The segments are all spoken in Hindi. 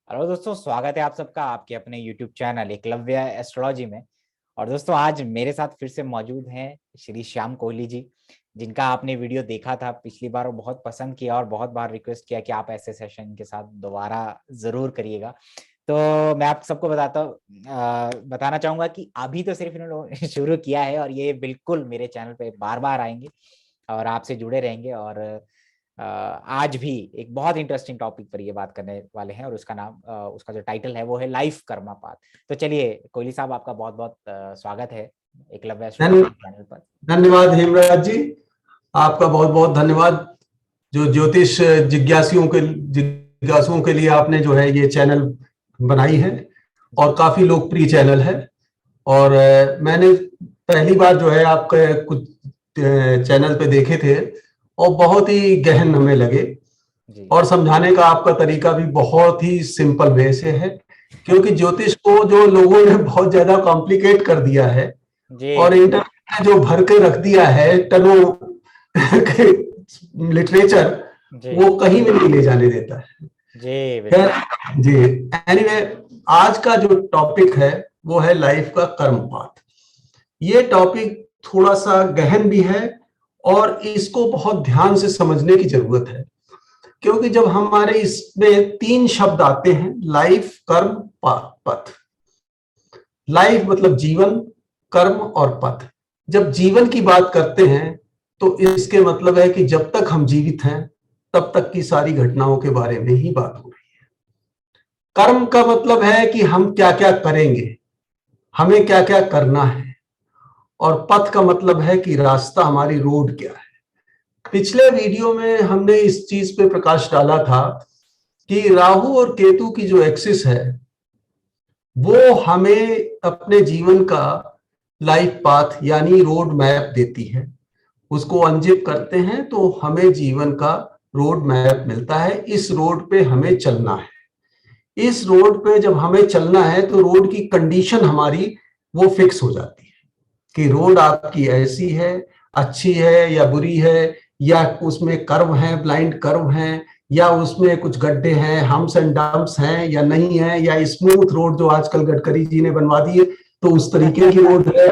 हेलो दोस्तों, स्वागत है आप सबका आपके अपने YouTube चैनल एकलव्य एस्ट्रोलॉजी में। और दोस्तों आज मेरे साथ फिर से मौजूद हैं श्री श्याम कोहली जी, जिनका आपने वीडियो देखा था पिछली बार और बहुत पसंद किया और बहुत बार रिक्वेस्ट किया कि आप ऐसे सेशन के साथ दोबारा जरूर करिएगा। तो मैं आप सबको बताना चाहूंगा कि अभी तो सिर्फ इन्होंने शुरू किया है और ये बिल्कुल मेरे चैनल पे बार बार आएंगे और आपसे जुड़े रहेंगे। और आज भी एक बहुत इंटरेस्टिंग टॉपिक पर ये बात करने वाले हैं और उसका जो टाइटल है वो है लाइफ कर्मा पाथ। तो चलिए कोहली साहब, आपका बहुत बहुत स्वागत है एकलव्य एस्ट्रोलॉजी चैनल पर। धन्यवाद हेमराज जी, आपका बहुत बहुत धन्यवाद। जो ज्योतिष जिज्ञासुओं के लिए आपने जो है ये चैनल बनाई है और काफी लोकप्रिय चैनल है। और मैंने पहली बार जो है आपके कुछ चैनल पे देखे थे और बहुत ही गहन हमें लगे और समझाने का आपका तरीका भी बहुत ही सिंपल वे से है, क्योंकि ज्योतिष को जो लोगों ने बहुत ज्यादा कॉम्प्लिकेट कर दिया है और इंटरनेट ने जो भर के रख दिया है टनों लिटरेचर, वो कहीं भी नहीं ले जाने देता है जी। एनीवे, आज का जो टॉपिक है वो है लाइफ का कर्म पाथ। ये टॉपिक थोड़ा सा गहन भी है और इसको बहुत ध्यान से समझने की जरूरत है, क्योंकि जब हमारे इसमें तीन शब्द आते हैं, लाइफ, कर्म, पथ। लाइफ मतलब जीवन, कर्म और पथ। जब जीवन की बात करते हैं तो इसके मतलब है कि जब तक हम जीवित हैं तब तक की सारी घटनाओं के बारे में ही बात हो रही है। कर्म का मतलब है कि हम क्या क्या करेंगे, हमें क्या क्या करना है। और पथ का मतलब है कि रास्ता, हमारी रोड क्या है। पिछले वीडियो में हमने इस चीज पे प्रकाश डाला था कि राहु और केतु की जो एक्सिस है वो हमें अपने जीवन का लाइफ पाथ यानी रोड मैप देती है। उसको अनजिप करते हैं तो हमें जीवन का रोड मैप मिलता है। इस रोड पे हमें चलना है। इस रोड पे जब हमें चलना है तो रोड की कंडीशन हमारी वो फिक्स हो जाती है कि रोड आपकी ऐसी है, अच्छी है या बुरी है, या उसमें कर्व है, ब्लाइंड कर्व है, या उसमें कुछ गड्ढे हैं, हम्स एंड डंप्स हैं या नहीं है, या स्मूथ रोड जो आजकल गडकरी जी ने बनवा दी है तो उस तरीके की रोड है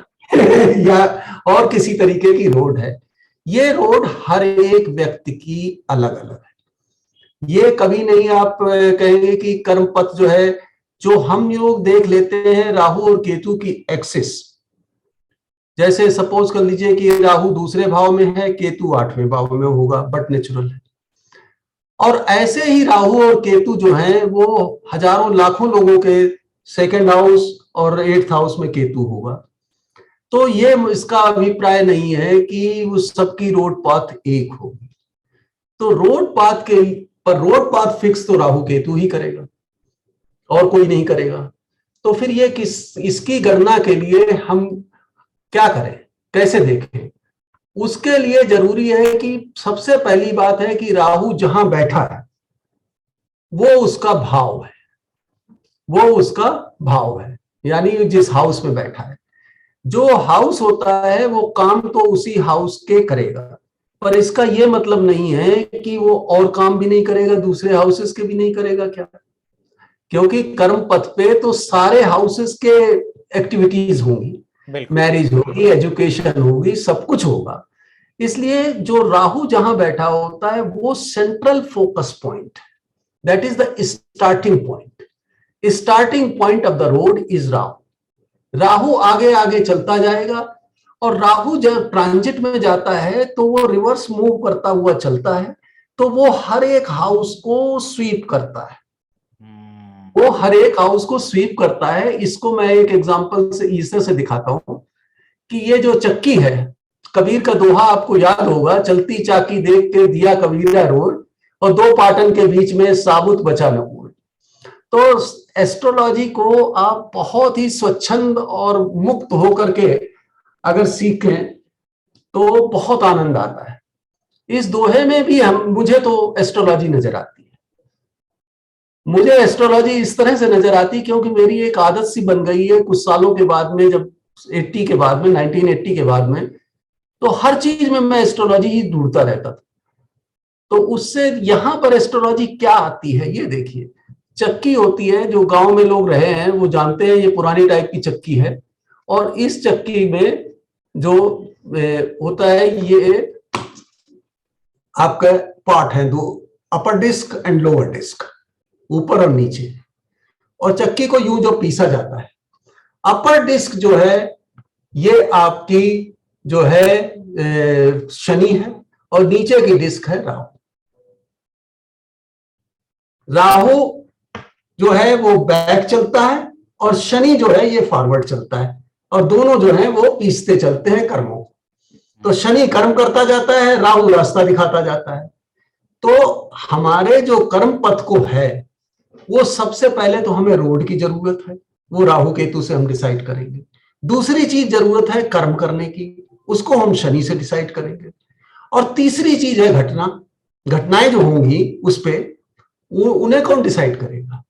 या और किसी तरीके की रोड है। ये रोड हर एक व्यक्ति की अलग अलग है। ये कभी नहीं आप कहेंगे कि कर्म पथ जो है, जो हम लोग देख लेते हैं राहु और केतु की एक्सिस, जैसे सपोज कर लीजिए कि राहु दूसरे भाव में है, केतु 8वें भाव में होगा, बट नेचुरल है। और ऐसे ही राहु और केतु जो हैं वो हजारों लाखों लोगों के सेकंड हाउस और 8th हाउस में केतु होगा। तो ये इसका अभिप्राय नहीं है कि उस सबकी रोड पाथ एक होगी। तो रोड पाथ फिक्स तो राहु केतु ही करेगा और कोई नहीं करेगा। तो फिर ये इसकी गणना के लिए हम क्या करें, कैसे देखें? उसके लिए जरूरी है कि सबसे पहली बात है कि राहु जहां बैठा है वो उसका भाव है, वो उसका भाव है, यानी जिस हाउस में बैठा है। जो हाउस होता है वो काम तो उसी हाउस के करेगा, पर इसका ये मतलब नहीं है कि वो और काम भी नहीं करेगा, दूसरे हाउसेस के भी नहीं करेगा। क्या? क्योंकि कर्म पथ पे तो सारे हाउसेस के एक्टिविटीज होंगी, मैरिज होगी, एजुकेशन होगी, सब कुछ होगा। इसलिए जो राहु जहां बैठा होता है वो central focus point, that is the starting point. Starting point of the road is Rahu. Rahu आगे आगे चलता जाएगा और राहु जब ट्रांजिट में जाता है तो वो रिवर्स मूव करता हुआ चलता है, तो वो हर एक हाउस को स्वीप करता है। वो हर एक हाउस को स्वीप करता है। इसको मैं एक एग्जांपल से ईसर से दिखाता हूं कि ये जो चक्की है, कबीर का दोहा आपको याद होगा, चलती चाकी देख के दिया कबीरा रोड और दो पाटन के बीच में साबुत बचा न मोड़। तो एस्ट्रोलॉजी को आप बहुत ही स्वच्छंद और मुक्त होकर के अगर सीखें तो बहुत आनंद आता है। इस दोहे में भी मुझे तो एस्ट्रोलॉजी नजर आती है। मुझे एस्ट्रोलॉजी इस तरह से नजर आती क्योंकि मेरी एक आदत सी बन गई है कुछ सालों के बाद में, जब 80 के बाद में, 1980 के बाद में, तो हर चीज में मैं एस्ट्रोलॉजी ही ढूंढता रहता था। तो उससे यहां पर एस्ट्रोलॉजी क्या आती है ये देखिए। चक्की होती है, जो गांव में लोग रहे हैं वो जानते हैं, ये पुरानी टाइप की चक्की है। और इस चक्की में जो होता है, ये आपका पार्ट है, दो, अपर डिस्क एंड लोअर डिस्क, ऊपर और नीचे। और चक्की को यूं जो पीसा जाता है, अपर डिस्क जो है ये आपकी जो है शनि है, और नीचे की डिस्क है राहु। राहु जो है वो बैक चलता है, और शनि जो है ये फॉरवर्ड चलता है, और दोनों जो है वो पीसते चलते हैं कर्मों। तो शनि कर्म करता जाता है, राहु रास्ता दिखाता जाता है। तो हमारे जो कर्म पथ को है, वो सबसे पहले तो हमें रोड की जरूरत है, वो राहु केतु से हम डिसाइड करेंगे। दूसरी चीज जरूरत है कर्म करने की, उसको हम शनि से डिसाइड करेंगे। और तीसरी चीज है घटना, घटनाएं जो होंगी उस पे उन्हें कौन डिसाइड करेगा।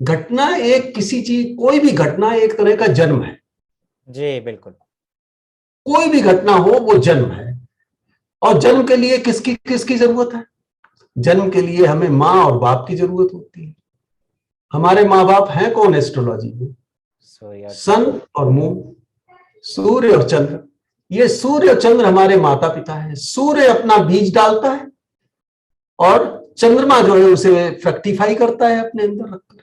घटना एक किसी चीज, कोई भी घटना एक तरह का जन्म है। जी बिल्कुल। कोई भी घटना हो वो जन्म है। और जन्म के लिए किसकी किसकी जरूरत है? जन्म के लिए हमें माँ और बाप की जरूरत होती है। हमारे माँ बाप हैं कौन एस्ट्रोलॉजी में? सन और मून, सूर्य और चंद्र। ये सूर्य और चंद्र हमारे माता पिता हैं। सूर्य अपना बीज डालता है, और चंद्रमा जो है उसे फ्रक्टिफाई करता है अपने अंदर रखकर।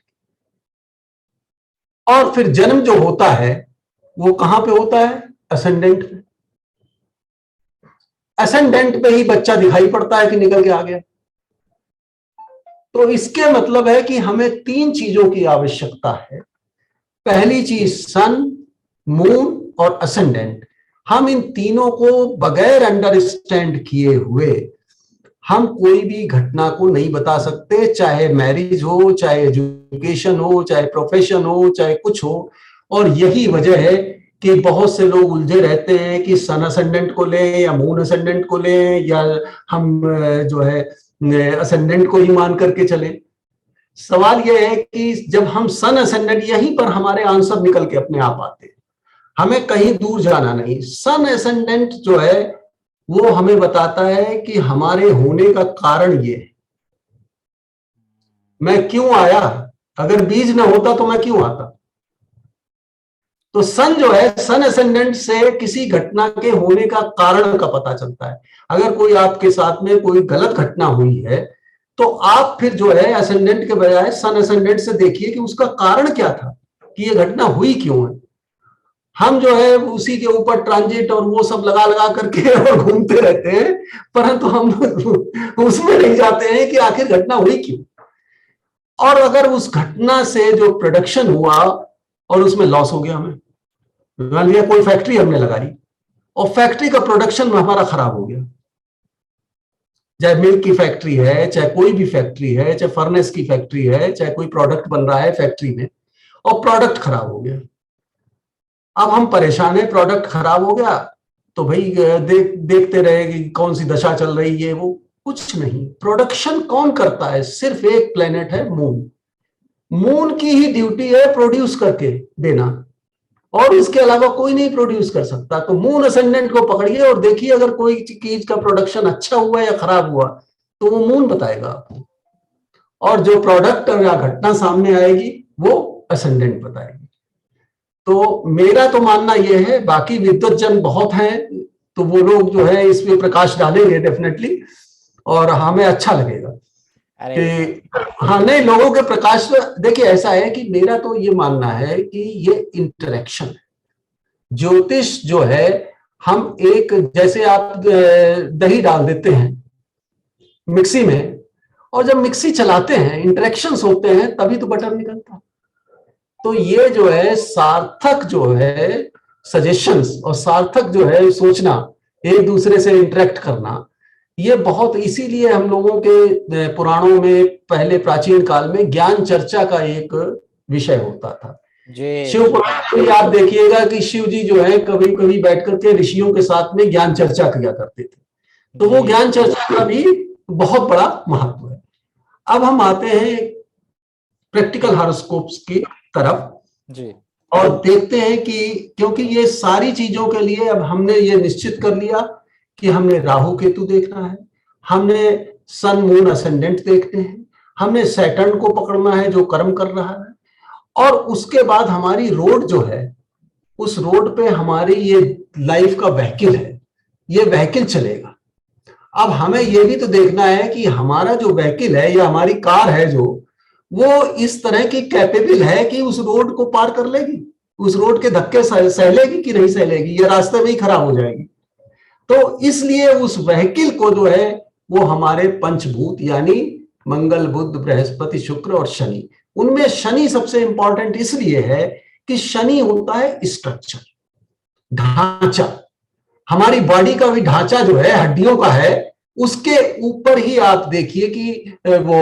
और फिर जन्म जो होता है वो कहां पे होता है? असेंडेंट में। असेंडेंट पे ही बच्चा दिखाई पड़ता है कि निकल के आ गया। तो इसके मतलब है कि हमें 3 चीजों की आवश्यकता है। पहली चीज सन, मून और असेंडेंट। हम इन तीनों को बगैर अंडरस्टैंड किए हुए हम कोई भी घटना को नहीं बता सकते, चाहे मैरिज हो, चाहे एजुकेशन हो, चाहे प्रोफेशन हो, चाहे कुछ हो। और यही वजह है कि बहुत से लोग उलझे रहते हैं कि सन असेंडेंट को लें या मून असेंडेंट को लें, या हम जो है असेंडेंट को ही मान करके चलें। सवाल यह है कि जब हम सन असेंडेंट, यहीं पर हमारे आंसर निकल के अपने आप आते हैं, हमें कहीं दूर जाना नहीं। सन असेंडेंट जो है वो हमें बताता है कि हमारे होने का कारण ये है, मैं क्यों आया। अगर बीज न होता तो मैं क्यों आता। तो सन जो है, सन असेंडेंट से किसी घटना के होने का कारण का पता चलता है। अगर कोई आपके साथ में कोई गलत घटना हुई है, तो आप फिर जो है असेंडेंट के बजाय सन असेंडेंट से देखिए कि उसका कारण क्या था, कि ये घटना हुई क्यों है। हम जो है उसी के ऊपर ट्रांजिट और वो सब लगा लगा करके और घूमते रहते हैं, परंतु हम उसमें नहीं जाते हैं कि आखिर घटना हुई क्यों। और अगर उस घटना से जो प्रोडक्शन हुआ और उसमें लॉस हो गया, हमें मान लिया कोई फैक्ट्री हमने लगाई और फैक्ट्री का प्रोडक्शन हमारा खराब हो गया, चाहे मिल्क की फैक्ट्री है, चाहे कोई भी फैक्ट्री है, चाहे फर्नेस की फैक्ट्री है, चाहे कोई प्रोडक्ट बन रहा है फैक्ट्री में, और प्रोडक्ट खराब हो गया। अब हम परेशान है, प्रोडक्ट खराब हो गया तो भाई देखते रहे कि कौन सी दशा चल रही है। वो कुछ नहीं, प्रोडक्शन कौन करता है? सिर्फ एक प्लेनेट है, मून। मून की ही ड्यूटी है प्रोड्यूस करके देना, और इसके अलावा कोई नहीं प्रोड्यूस कर सकता। तो मून असेंडेंट को पकड़िए और देखिए, अगर कोई चीज का प्रोडक्शन अच्छा हुआ या खराब हुआ तो वो मून बताएगा आपको, और जो प्रोडक्ट या घटना सामने आएगी वो असेंडेंट बताएगी। तो मेरा तो मानना यह है, बाकी विद्वत जन बहुत हैं तो वो लोग जो है इस पे प्रकाश डालेंगे डेफिनेटली, और हमें अच्छा लगेगा कि हाँ, नहीं, लोगों के प्रकाश। देखिए ऐसा है कि मेरा तो ये मानना है कि ये इंटरेक्शन है। ज्योतिष जो है, हम एक, जैसे आप दही डाल देते हैं मिक्सी में, और जब मिक्सी चलाते हैं, इंटरेक्शंस होते हैं, तभी तो बटर निकलता। तो ये जो है सार्थक जो है सजेशंस, और सार्थक जो है सोचना, एक दूसरे से इंटरेक्ट करना, ये बहुत, इसीलिए हम लोगों के पुराणों में पहले प्राचीन काल में ज्ञान चर्चा का एक विषय होता था। शिव पुराण में आप देखिएगा कि शिव जी जो है कभी कभी बैठ करके ऋषियों के साथ में ज्ञान चर्चा किया करते थे। तो वो ज्ञान चर्चा का भी बहुत बड़ा महत्व है। अब हम आते हैं प्रैक्टिकल हॉरोस्कोप्स की तरफ जी, और देखते हैं कि क्योंकि ये सारी चीजों के लिए अब हमने ये निश्चित कर लिया कि हमने राहु केतु देखना है, हमने सन मून असेंडेंट देखते हैं, हमें सैटर्न को पकड़ना है जो कर्म कर रहा है, और उसके बाद हमारी रोड जो है, उस रोड पे हमारी ये लाइफ का व्हीकल है, ये व्हीकल चलेगा। अब हमें ये भी तो देखना है कि हमारा जो व्हीकल है या हमारी कार है जो, वो इस तरह की कैपेबल है कि उस रोड को पार कर लेगी, उस रोड के धक्के सह लेगी कि नहीं सह लेगी, या रास्ते में ही खराब हो जाएगी। तो इसलिए उस व्हीकल को जो है वो हमारे पंचभूत यानी मंगल, बुध, बृहस्पति, शुक्र और शनि, उनमें शनि सबसे इंपॉर्टेंट इसलिए है कि शनि होता है स्ट्रक्चर, ढांचा। हमारी बॉडी का भी ढांचा जो है हड्डियों का है, उसके ऊपर ही आप देखिए कि वो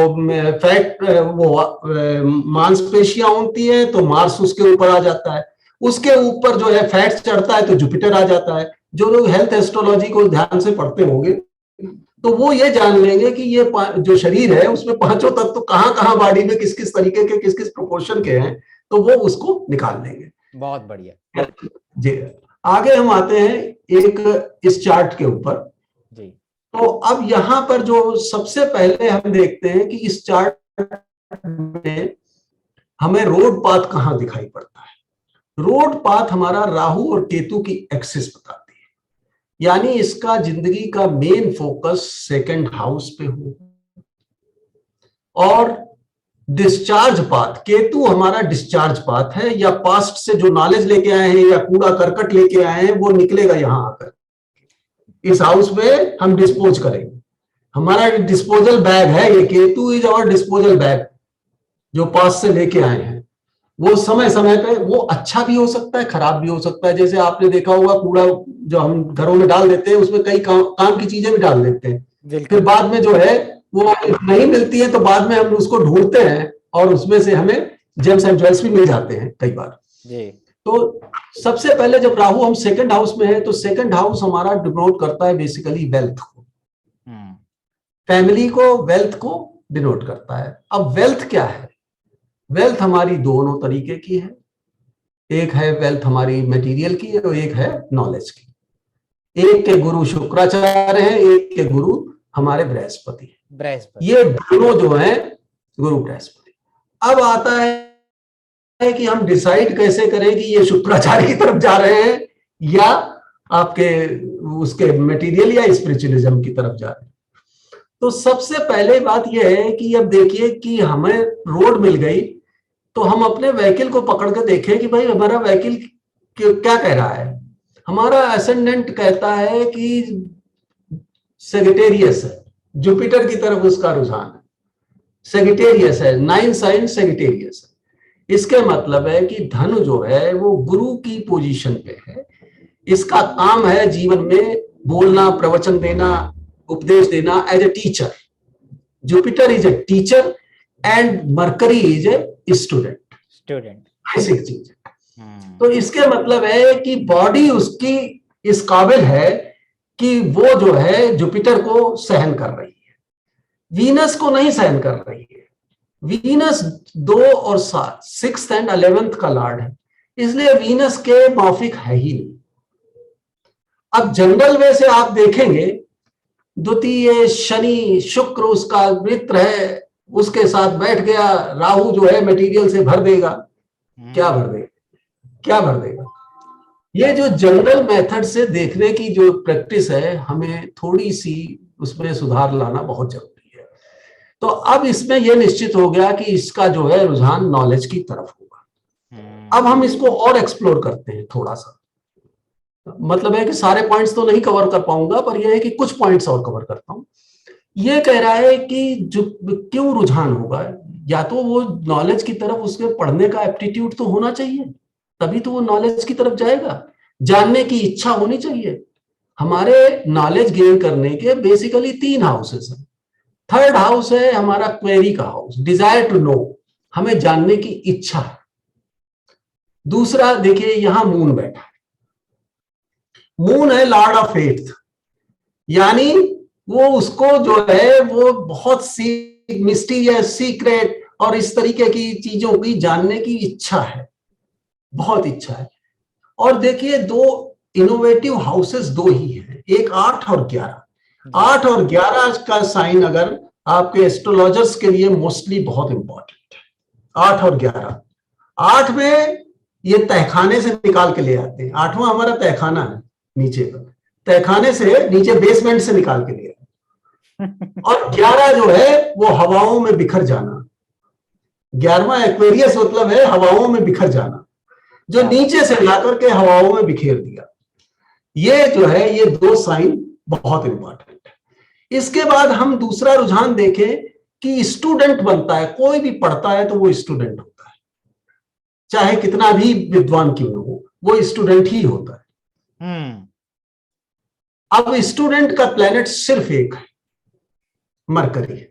फैट, वो मांसपेशियां होती है तो मार्स उसके ऊपर आ जाता है, उसके ऊपर जो है फैट चढ़ता है तो जुपिटर आ जाता है। जो लोग हेल्थ एस्ट्रोलॉजी को ध्यान से पढ़ते होंगे तो वो ये जान लेंगे कि ये जो शरीर है उसमें पांचों तत्व तो कहां कहां बॉडी में किस किस तरीके के, किस किस प्रोपोर्शन के हैं, तो वो उसको निकाल लेंगे। बहुत बढ़िया जी। आगे हम आते हैं एक इस चार्ट के ऊपर जी। तो अब यहां पर जो सबसे पहले हम देखते हैं कि इस चार्ट में हमें रोड पाथ कहां दिखाई पड़ता है। रोड पाथ हमारा राहु और केतु की एक्सिस बताती है, यानी इसका जिंदगी का मेन फोकस सेकंड हाउस पे हो। और डिस्चार्ज पाथ, केतु हमारा डिस्चार्ज पाथ है, या पास्ट से जो नॉलेज लेके आए हैं या कूड़ा करकट लेके आए हैं वो निकलेगा यहां आकर, इस हाउस में हम डिस्पोज करेंगे। हमारा डिस्पोजल बैग है ये, Ketu is our disposal bag, जो पास्ट से लेके आए हैं। वो समय समय पे वो अच्छा भी हो सकता है, खराब भी हो सकता है। जैसे आपने देखा होगा कूड़ा जो हम घरों में डाल देते हैं उसमें कई काम की चीजें भी डाल देते हैं, फिर बाद में जो है वो नहीं मिलती है तो बाद में हम उसको ढूंढते हैं और उसमें से हमें जेम्स एंड ज्वेल्स भी मिल जाते हैं कई बार जी। तो सबसे पहले जब राहु हम सेकंड हाउस में है तो सेकंड हाउस हमारा डिनोट करता है बेसिकली वेल्थ को, फैमिली को, वेल्थ को डिनोट करता है। अब वेल्थ क्या है? वेल्थ हमारी दोनों तरीके की है, एक है वेल्थ हमारी मटेरियल की और एक है नॉलेज की। एक के गुरु शुक्राचार्य हैं, एक के गुरु हमारे बृहस्पति हैं। ये दोनों जो हैं गुरु बृहस्पति। अब आता है कि हम डिसाइड कैसे करें कि ये शुक्राचार्य की तरफ जा रहे हैं या आपके उसके मटेरियल या स्पिरिचुअलिज्म की तरफ जा रहे हैं। तो सबसे पहले बात यह है कि अब देखिए कि हमें रोड मिल गई तो हम अपने व्हीकल को पकड़ के देखें कि भाई हमारा व्हीकल क्या कह रहा है। हमारा एसेंडेंट कहता है कि सेजिटेरियस है, जुपिटर की तरफ उसका रुझान है, सेजिटेरियस है, 9 साइन सेजिटेरियस है। इसके मतलब है कि धन जो है वो गुरु की पोजीशन पे है, इसका काम है जीवन में बोलना, प्रवचन देना, उपदेश देना as a teacher. Jupiter is a teacher and Mercury is a student, basic चीज है। तो इसके मतलब है कि बॉडी उसकी इस काबिल है कि वो जो है जुपिटर को सहन कर रही है, वीनस को नहीं सहन कर रही है। वीनस 2 और 7, 6th एंड 11th का लॉर्ड है, इसलिए वीनस के माफिक है ही नहीं। अब जनरल वे से आप देखेंगे द्वितीय शनि, शुक्र उसका मित्र है, उसके साथ बैठ गया, राहु जो है मटेरियल से भर देगा। क्या भर देगा? क्या भर देगा? ये जो जनरल मेथड से देखने की जो प्रैक्टिस है, हमें थोड़ी सी उसमें सुधार लाना बहुत जरूरी है। तो अब इसमें यह निश्चित हो गया कि इसका जो है रुझान नॉलेज की तरफ होगा। अब हम इसको और एक्सप्लोर करते हैं थोड़ा सा, मतलब है कि सारे पॉइंट्स तो नहीं कवर कर पाऊंगा, पर यह है कि कुछ पॉइंट्स और कवर करता हूं। ये कह रहा है कि जो क्यों रुझान होगा, या तो वो नॉलेज की तरफ उसके पढ़ने का एप्टीट्यूड तो होना चाहिए, तभी तो वो नॉलेज की तरफ जाएगा। जानने की इच्छा होनी चाहिए। हमारे नॉलेज गेन करने के बेसिकली 3 हाउसेस हैं। थर्ड हाउस है हमारा क्वेरी का हाउस, डिजायर टू नो, हमें जानने की इच्छा है। दूसरा देखिए यहां मून बैठा है, मून है लॉर्ड ऑफ फेथ, यानी वो उसको जो है वो बहुत सी मिस्टीरियस, सीक्रेट और इस तरीके की चीजों की जानने की इच्छा है, बहुत इच्छा है। और देखिए 2 इनोवेटिव हाउसेस 2 ही हैं, एक 8 और 11। 8 और 11 का साइन अगर आपके एस्ट्रोलॉजर्स के लिए मोस्टली बहुत इंपॉर्टेंट है। 8 और 11, 8 में ये तहखाने से निकाल के ले आते हैं। 8वां हमारा तहखाना है नीचे का, तहखाने से नीचे बेसमेंट से निकाल के ले आते हैं। और 11 जो है वो हवाओं में बिखर जाना। 11वां एक्वेरियस मतलब है हवाओं में बिखर जाना, जो नीचे से ला करके हवाओं में बिखेर दिया। ये जो है ये 2 साइन बहुत इंपॉर्टेंट है। इसके बाद हम दूसरा रुझान देखें कि स्टूडेंट बनता है, कोई भी पढ़ता है तो वो स्टूडेंट होता है, चाहे कितना भी विद्वान क्यों न हो, वो स्टूडेंट ही होता है। अब स्टूडेंट का प्लेनेट सिर्फ एक है, मरकरी।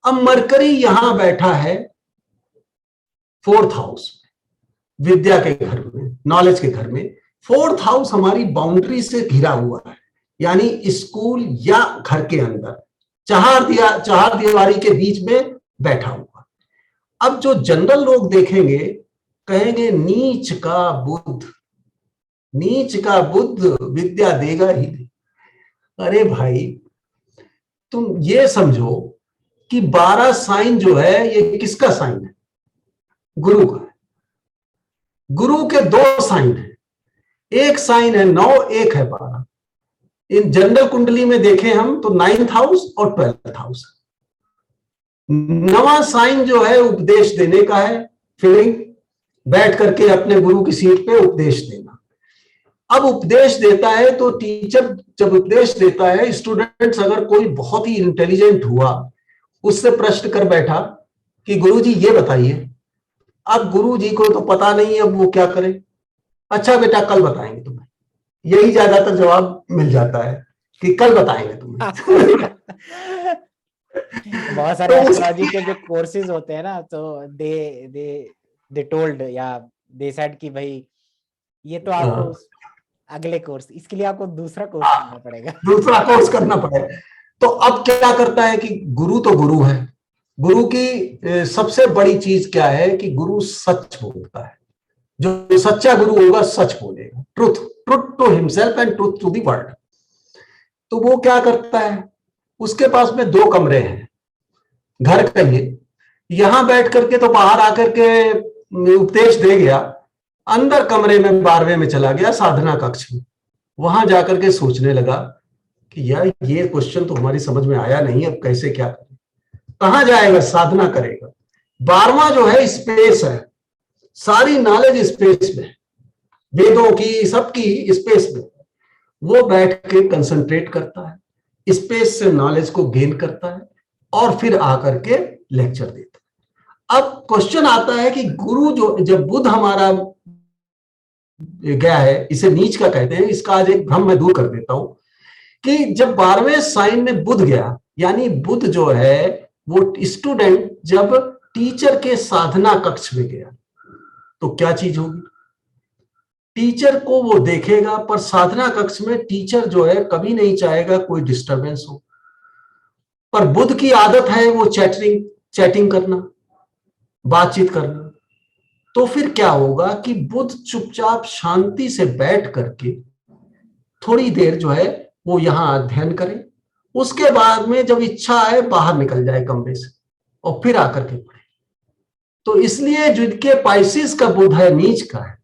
अब मरकरी यहां बैठा है 4th हाउस में, विद्या के घर में, नॉलेज के घर में। 4th हाउस हमारी बाउंड्री से घिरा हुआ है, यानी स्कूल या घर के अंदर चार दीवारी के बीच में बैठा हुआ। अब जो जनरल लोग देखेंगे कहेंगे नीच का बुध, नीच का बुध विद्या देगा ही नहीं। अरे भाई तुम ये समझो कि 12 साइन जो है ये किसका साइन है? गुरु का है। गुरु के 2 साइन है, एक साइन है 9, एक है 12। इन जनरल कुंडली में देखें हम तो 9th हाउस और 12th हाउस। 9वां साइन जो है उपदेश देने का है, फीलिंग, बैठ करके अपने गुरु की सीट पे उपदेश देना। अब उपदेश देता है तो टीचर जब उपदेश देता है, स्टूडेंट्स अगर कोई बहुत ही इंटेलिजेंट हुआ उससे प्रश्न कर बैठा कि गुरुजी ये बताइए, अब गुरुजी को तो पता नहीं है, अब वो क्या करे? अच्छा बेटा कल बताएंगे तुम्हें, यही ज्यादातर जवाब मिल जाता है कि कल बताएंगे तुम्हें। बहुत सारे एस्ट्रोलॉजी के जो कोर्सेज होते हैं ना, तो दे टोल्ड या दे सेड कि भाई ये तो आपको अगले कोर्स, इसके लिए आपको दूसरा कोर्स करना पड़ेगा, दूसरा कोर्स करना पड़ेगा। तो अब क्या करता है कि गुरु तो गुरु है, गुरु की सबसे बड़ी चीज क्या है कि गुरु सच बोलता है। जो सच्चा गुरु होगा सच बोलेगा, truth to himself and truth to the world. तो वो क्या करता है, उसके पास में 2 कमरे हैं, घर कहिए, यहां बैठ करके तो बाहर आकर के उपदेश दे गया, अंदर कमरे में 12वें में चला गया, साधना कक्ष में, वहां जाकर के सोचने लगा कि यार ये क्वेश्चन तो हमारी समझ में आया नहीं, अब कैसे क्या करें, कहां जाएगा, साधना करेगा। 12वां जो है स्पेस है, सारी नॉलेज स्पेस में, वेदों की सबकी स्पेस में, वो बैठ के कंसंट्रेट करता है, स्पेस से नॉलेज को गेन करता है और फिर आकर के लेक्चर देता है। अब क्वेश्चन आता है कि गुरु जो, जब बुध हमारा गया है, इसे नीच का कहते हैं, इसका आज एक भ्रम मैं दूर कर देता हूं कि जब 12वें साइन में बुध गया, यानी बुध जो है वो स्टूडेंट जब टीचर के साधना कक्ष में गया तो क्या चीज होगी, टीचर को वो देखेगा, पर साधना कक्ष में टीचर जो है कभी नहीं चाहेगा कोई डिस्टरबेंस हो, पर बुध की आदत है वो चैटिंग करना, बातचीत करना। तो फिर क्या होगा कि बुध चुपचाप शांति से बैठ करके थोड़ी देर जो है वो यहां अध्ययन करे, उसके बाद में जब इच्छा है बाहर निकल जाए कमरे से और फिर आकर के पढ़े। तो इसलिए जिनके पाइसिस का बुध है, नीच का है,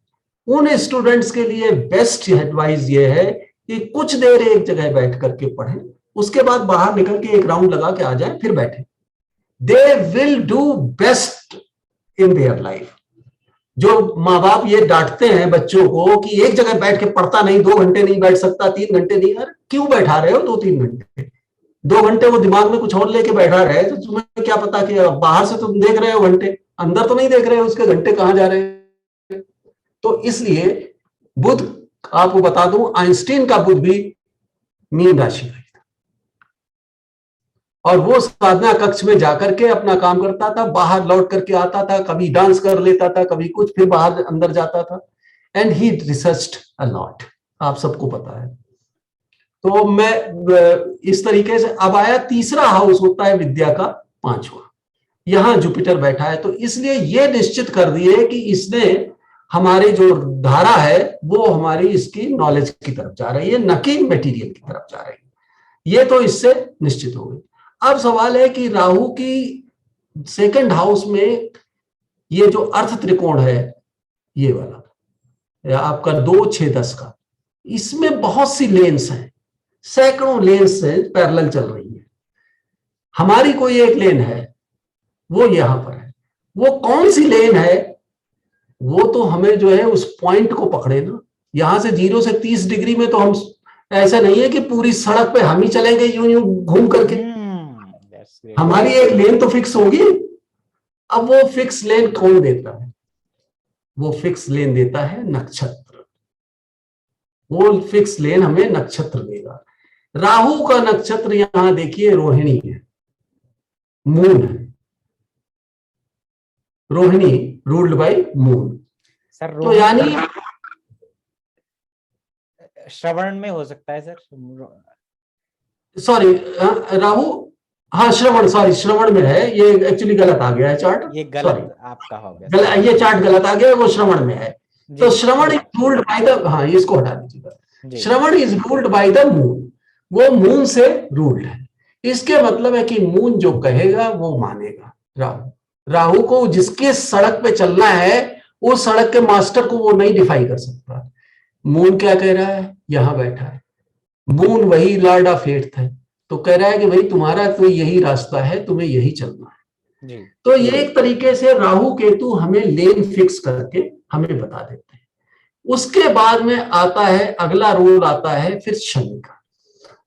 उन स्टूडेंट्स के लिए बेस्ट एडवाइस ये है कि कुछ देर एक जगह बैठ करके पढ़ें, उसके बाद बाहर निकल के एक राउंड लगा के आ जाए, फिर बैठे। They will do best in their life. जो माँ बाप ये डांटते हैं बच्चों को कि एक जगह बैठ के पढ़ता नहीं, 2 घंटे नहीं बैठ सकता, 3 घंटे नहीं, अरे क्यों बैठा रहे हो 2-3 घंटे? 2 घंटे वो दिमाग में कुछ और लेके बैठा रहे, तो तुम्हें क्या पता कि बाहर से तुम देख रहे हो घंटे, अंदर तो नहीं देख रहे हो उसके घंटे कहां जा रहे हैं। तो इसलिए बुध, आपको बता दूं, आइंस्टीन का बुध भी मीन राशि में था और वो साधना कक्ष में जाकर के अपना काम करता था, बाहर लौट करके आता था, कभी डांस कर लेता था, कभी कुछ, फिर बाहर अंदर जाता था। And he researched a lot, आप सबको पता है। तो मैं इस तरीके से, अब आया तीसरा हाउस होता है विद्या का 5वां, यहां जुपिटर बैठा है। तो इसलिए ये निश्चित कर दिए कि इसने हमारी जो धारा है वो हमारी इसकी नॉलेज की तरफ जा रही है, न कि मटेरियल की तरफ जा रही है। ये तो इससे निश्चित हो गई। अब सवाल है कि राहु की सेकंड हाउस में ये जो अर्थ त्रिकोण है, ये वाला आपका 2, 6, 10 का, इसमें बहुत सी लेन्स हैं, सैकड़ों लेन्स से पैरेलल चल रही है। हमारी कोई एक लेन है, वो यहां पर है। वो कौन सी लेन है, वो तो हमें जो है उस पॉइंट को पकड़े ना। यहां से 0 से 30 डिग्री में तो हम, ऐसा नहीं है कि पूरी सड़क पे हम ही चलेंगे यूं यूं घूम करके। हमारी एक लेन तो फिक्स होगी। अब वो फिक्स लेन कौन देता है? वो फिक्स लेन देता है नक्षत्र। वो फिक्स लेन हमें नक्षत्र देगा। राहु का नक्षत्र यहां देखिए रोहिणी है, मून है। Rohini ruled by moon. Sir तो यानी श्रवण में हो सकता है सर, सॉरी राहु, हाँ श्रवण, सॉरी श्रवण में है। ये एक्चुअली गलत आ गया है चार्ट, ये गलत आपका हो गया, ये चार्ट गलत आ गया, वो श्रवण में है। तो Shravan is ruled by the, हाँ इसको हटा दीजिएगा। Shravan is ruled by the moon, वो मून से रूल्ड है। इसके मतलब है कि मून जो कहेगा वो मानेगा। राहु को जिसके सड़क पे चलना है, उस सड़क के मास्टर को वो नहीं डिफाई कर सकता। मून क्या कह रहा है? यहां बैठा है मून, वही लॉर्ड ऑफ फेथ है, तो कह रहा है कि भाई तुम्हारा तो यही रास्ता है, तुम्हें यही चलना है जी। तो ये एक तरीके से राहु केतु हमें लेन फिक्स करके हमें बता देते हैं। उसके बाद में आता है अगला रोल, आता है फिर शनि का।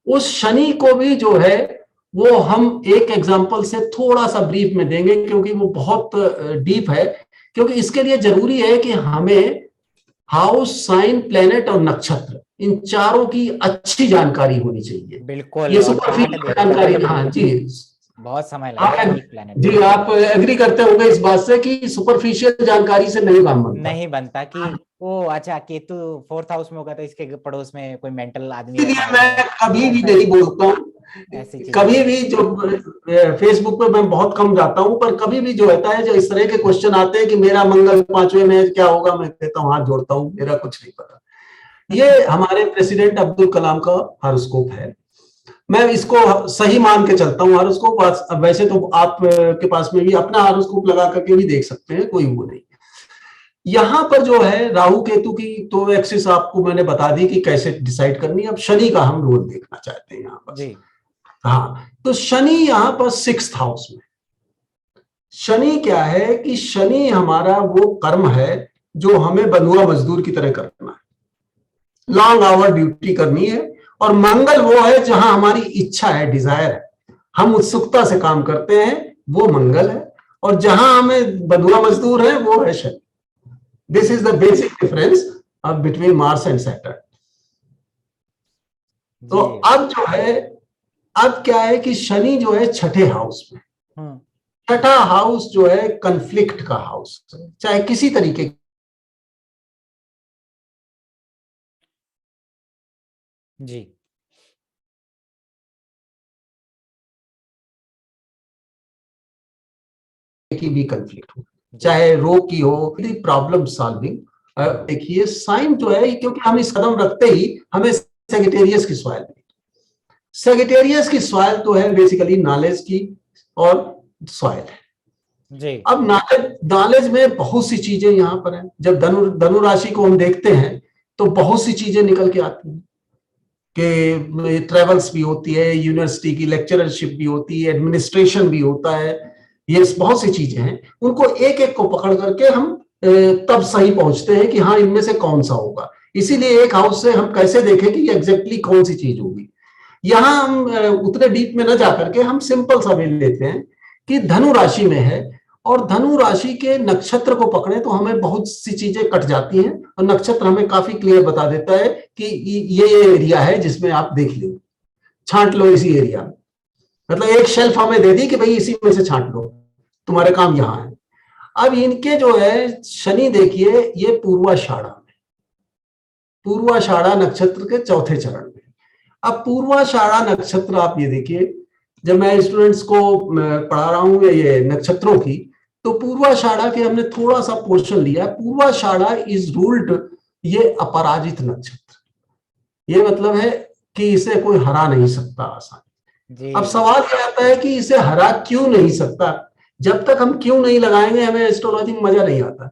उस शनि को भी जो है वो हम एक एग्जांपल से थोड़ा सा ब्रीफ में देंगे, क्योंकि वो बहुत डीप है। क्योंकि इसके लिए जरूरी है कि हमें हाउस, साइन, प्लेनेट और नक्षत्र, इन चारों की अच्छी जानकारी होनी चाहिए। बिल्कुल, ये सुपरफिशियल जानकारी, हाँ जी, बहुत समय लगेगा जी। आप एग्री करते होंगे इस बात से कि सुपरफिशियल जानकारी से नहीं काम बनता, नहीं बनता कि वो अच्छा केतु 4th हाउस में होगा तो इसके पड़ोस में कोई मेंटल आदमी। इसलिए मैं कभी भी नहीं बोलता हूँ, कभी भी जो फेसबुक पे मैं बहुत कम जाता हूं, पर कभी भी जो होता है, जो इस तरह के क्वेश्चन आते हैं कि मेरा मंगल 5वें में क्या होगा, मैं कहता हूँ हाथ जोड़ता हूँ, मेरा कुछ नहीं पता। ये हमारे प्रेसिडेंट अब्दुल कलाम का हॉरोस्कोप है, मैं इसको सही मान के चलता हूँ हॉरोस्कोप। वैसे तो आप के पास में भी अपना हॉरोस्कोप लगा करके भी देख सकते हैं, कोई वो नहीं। यहां पर जो है राहु केतु की तो एक्सिस आपको मैंने बता दी कि कैसे डिसाइड करनी है। अब शनि का हम रोल देखना चाहते हैं यहाँ पर जी। हाँ, तो शनि यहां पर 6th हाउस में। शनि क्या है कि शनि हमारा वो कर्म है जो हमें बंधुआ मजदूर की तरह करना है, लॉन्ग आवर ड्यूटी करनी है। और मंगल वो है जहां हमारी इच्छा है, डिजायर है, हम उत्सुकता से काम करते हैं, वो मंगल है। और जहां हमें बंधुआ मजदूर है, वो है Shani. This is the basic difference between Mars and Saturn. तो अब जो है, अब क्या है कि शनि जो है 6ठे हाउस में, 6ठा हाउस जो है कन्फ्लिक्ट का हाउस, चाहे किसी तरीके जी की भी कन्फ्लिक्ट हो, चाहे रोग की हो, प्रॉब्लम सॉल्विंग। देखिए साइन जो है, क्योंकि हम इस कदम रखते ही हमें सेजिटेरियस की सॉइल मिली। सेजिटेरियस की सॉइल तो है बेसिकली नॉलेज की और सॉइल है जी। अब नॉलेज में बहुत सी चीजें यहां पर है। जब धनु राशि को हम देखते हैं तो बहुत सी चीजें निकल के आती हैं कि ट्रेवल्स भी होती है, यूनिवर्सिटी की लेक्चररशिप भी होती है, एडमिनिस्ट्रेशन भी होता है, ये बहुत सी चीजें हैं। उनको एक एक को पकड़ करके हम तब सही पहुंचते हैं कि हाँ इनमें से कौन सा होगा। इसीलिए एक हाउस से हम कैसे देखें कि ये एग्जैक्टली कौन सी चीज होगी। यहां हम उतने डीप में न जाकर के हम सिंपल सा वेल लेते हैं कि धनु राशि में है, और धनु राशि के नक्षत्र को पकड़े तो हमें बहुत सी चीजें कट जाती हैं, और नक्षत्र हमें काफी क्लियर बता देता है कि ये एरिया है जिसमें आप देख लो, छांट लो इसी एरिया में। मतलब एक शेल्फ हमें दे दी कि भाई इसी में से छांट लो, तुम्हारे काम यहां है। अब इनके जो है शनि देखिए, ये पूर्वाषाढ़ा में, पूर्वाषाढ़ा नक्षत्र के 4थे चरण में। अब पूर्वाषाढ़ा नक्षत्र आप ये देखिए, जब मैं स्टूडेंट्स को पढ़ा रहा हूं ये नक्षत्रों की, तो पूर्वाषाढ़ा के हमने थोड़ा सा पोर्शन लिया। पूर्वाषाढ़ा इज रूल्ड, ये अपराजित नक्षत्र, ये मतलब है कि इसे कोई हरा नहीं सकता आसानी। अब जी सवाल ये आता है कि इसे हरा क्यों नहीं सकता। जब तक हम क्यों नहीं लगाएंगे हमें एस्ट्रोलॉजी में मजा नहीं आता।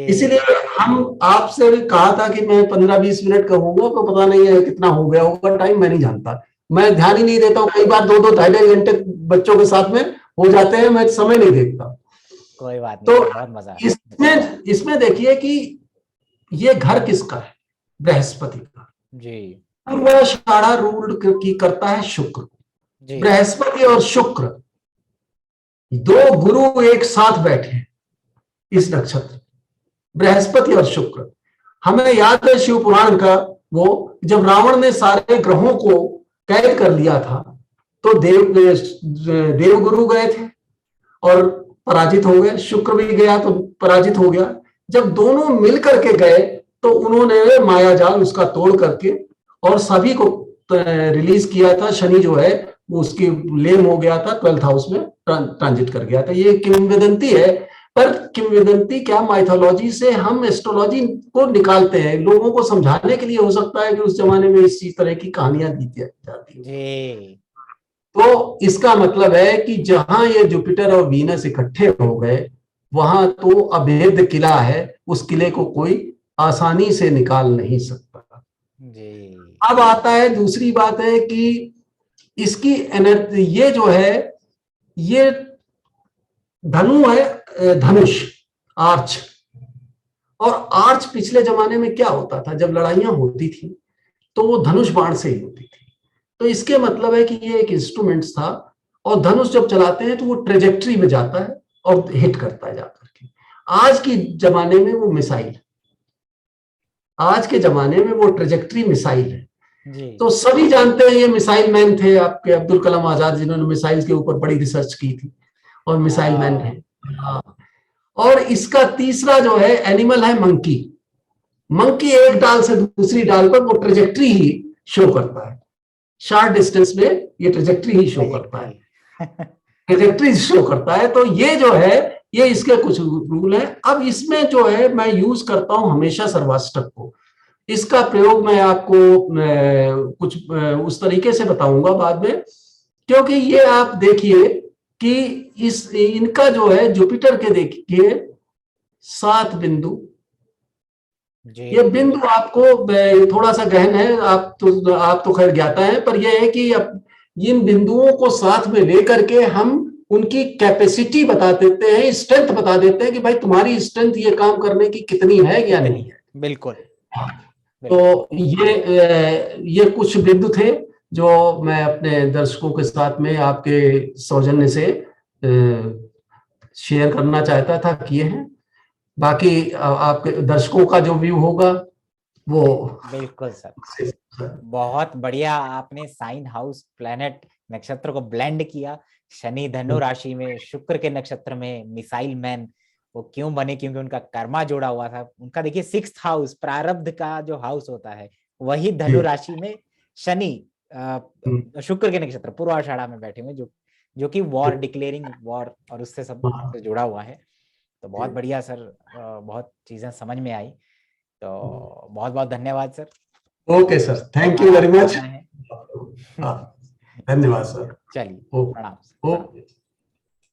इसीलिए जी हम आपसे भी कहा था कि मैं 15-20 मिनट कहूंगा, तो पता नहीं है कितना हो गया होगा टाइम, मैं नहीं जानता, मैं ध्यान ही नहीं देता हूँ। कई बार 2-2 ढाई-ढाई घंटे बच्चों के साथ में हो जाते हैं, मैं समय नहीं देखता। कोई बात नहीं तो सर, बहुत मजा आया। इसमें इसमें देखिए कि ये घर किसका है, बृहस्पति का। जी पूर्वाषाढ़ा रूल की करता है शुक्र। जी बृहस्पति और शुक्र, दो गुरु एक साथ बैठे हैं इस नक्षत्र, बृहस्पति और शुक्र। हमें याद है शिव पुराण का, वो जब रावण ने सारे ग्रहों को कैद कर लिया था, तो देवगुरु गए थे और पराजित हो गए, शुक्र भी गया तो पराजित हो गया। जब दोनों मिलकर के गए तो उन्होंने माया जाल उसका तोड़ करके और सभी को रिलीज किया था। शनि जो है वो उसकी लेम हो गया था, 12th हाउस में ट्रांजिट कर गया था। ये किंवदंती है, पर किंवदंती क्या, माइथोलॉजी से हम एस्ट्रोलॉजी को निकालते हैं लोगों को समझाने के लिए। हो सकता है कि उस जमाने में इस तरह की कहानियां दी जाती जी तो इसका मतलब है कि जहां ये जुपिटर और वीनस इकट्ठे हो गए, वहां तो अभेद किला है, उस किले को कोई आसानी से निकाल नहीं सकता। जी अब आता है दूसरी बात है कि इसकी एनर्जी, ये जो है ये धनु है, धनुष, आर्च। और आर्च पिछले जमाने में क्या होता था, जब लड़ाइयां होती थी तो वो धनुष बाण से ही होती थी। तो इसके मतलब है कि ये एक इंस्ट्रूमेंट था, और धनुष जब चलाते हैं तो वो ट्रेजेक्ट्री में जाता है और हिट करता है जाकर के। आज के जमाने में वो मिसाइल, आज के जमाने में वो ट्रेजेक्ट्री मिसाइल है। जी तो सभी जानते हैं ये मिसाइल मैन थे आपके अब्दुल कलाम आजाद, जिन्होंने मिसाइल के ऊपर बड़ी रिसर्च की थी और मिसाइल मैन है। हाँ। और इसका तीसरा जो है एनिमल है मंकी। मंकी एक डाल से दूसरी डाल पर वो ट्रेजेक्ट्री ही शो करता है, शॉर्ट डिस्टेंस में ये ट्रेजेक्ट्री ही शो करता है, ट्रेजेक्ट्री शो करता है। तो ये जो है ये इसके कुछ रूल है। अब इसमें जो है मैं यूज करता हूं हमेशा सर्वाष्टक को। इसका प्रयोग मैं आपको कुछ उस तरीके से बताऊंगा बाद में, क्योंकि ये आप देखिए कि इस इनका जो है जुपिटर के देखिए 7 बिंदु, ये जी बिंदु आपको थोड़ा सा गहन है, आप तो खैर ज्ञाता है, पर यह है कि अब इन बिंदुओं को साथ में लेकर के हम उनकी कैपेसिटी बता देते हैं, स्ट्रेंथ बता देते हैं कि भाई तुम्हारी स्ट्रेंथ ये काम करने की कितनी है या नहीं है। बिल्कुल तो ये कुछ बिंदु थे जो मैं अपने दर्शकों के साथ में आपके सौजन्य से शेयर करना चाहता था, किए हैं। बाकी आपके दर्शकों का जो व्यू होगा वो बिल्कुल सर, बहुत बढ़िया आपने साइन हाउस प्लेनेट नक्षत्र को ब्लेंड किया। शनि धनु राशि में, शुक्र के नक्षत्र में मिसाइल मैन वो क्यों बने, क्योंकि उनका कर्मा जोड़ा हुआ था। उनका देखिए 6th हाउस प्रारब्ध का जो हाउस होता है वही धनु राशि में शनि शुक्र के नक्षत्र पूर्वाषाढ़ा में बैठे हुए, जो कि वॉर डिक्लेयरिंग वॉर और उससे सब से जुड़ा हुआ है। तो बहुत बढ़िया सर, बहुत चीजें समझ में आई। तो बहुत बहुत धन्यवाद sir. Okay sir, thank you very much. है धन्यवाद सर। चलिए, प्रणाम। ओके।